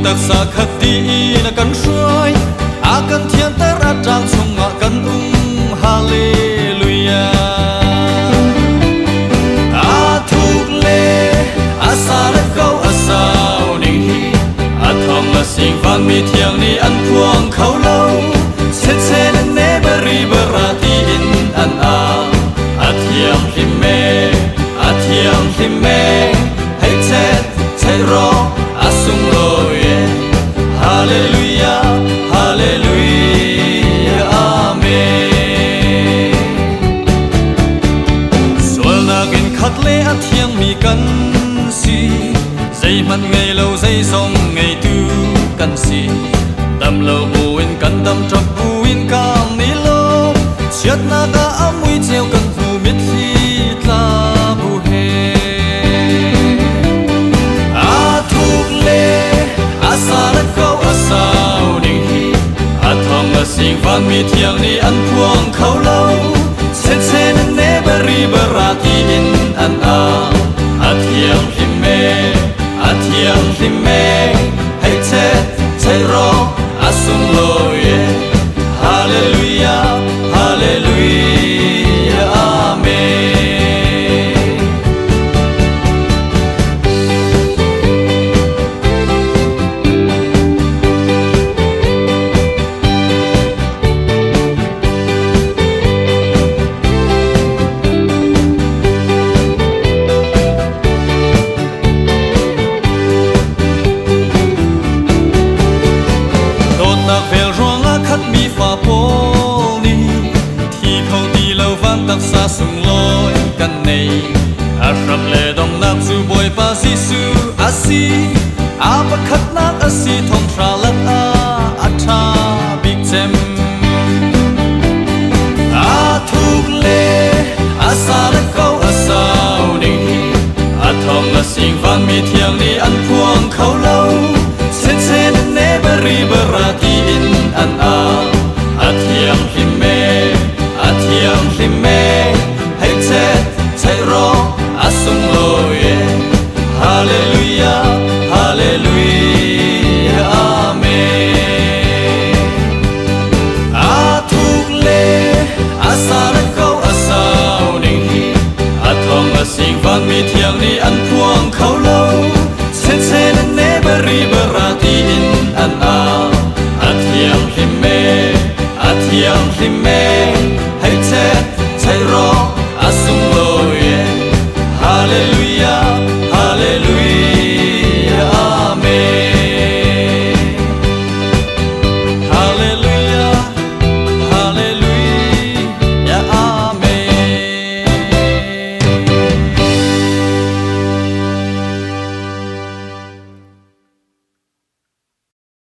tật xa khắc đi là cần suối cần thiên ta ra trang sung cần hallelujah thuộc lệ sa đất câu sao ninh thong sinh vang mi thiang ni ăn phuong khâu lâu sẽ nên nế beri berati in an thiang himme hay chết ro sung lôi hallelujah hallelujah amen xuân na kinh khát lệ thiang mi căn si dây mặt ngày lâu dây sông ngày tu căn si tâm lâu buin căn tâm trọc buin cam ni lâu chết na ta ấm mũi treo căn phù miết khi ta bu he thuộc lệ sa đất câu sao ninh hi thong sinh vang mi thiang ni ăn phuong khâu lâu sẽ nên nế beri berati in an thiang himme hay chết ro sung lôi hallelujah hallelujah amen tắc xa sung lối căn này rập lệ đông nắp su bồi pa si su si bất khát nát si thong tra lắc cha big gem thuộc lệ sa đất câu sao ninh thong sinh vang mi thiang ni ăn phuong khâu lâu sẽ nên nế beri berati in an thiang himme hay chết ro sung lôi hallelujah hallelujah amen thuộc lệ sa đất câu sao ninh hi thong sinh vang mi thiang ni ăn phuong khâu lâu sẽ nên nế beri berati in an thiang himme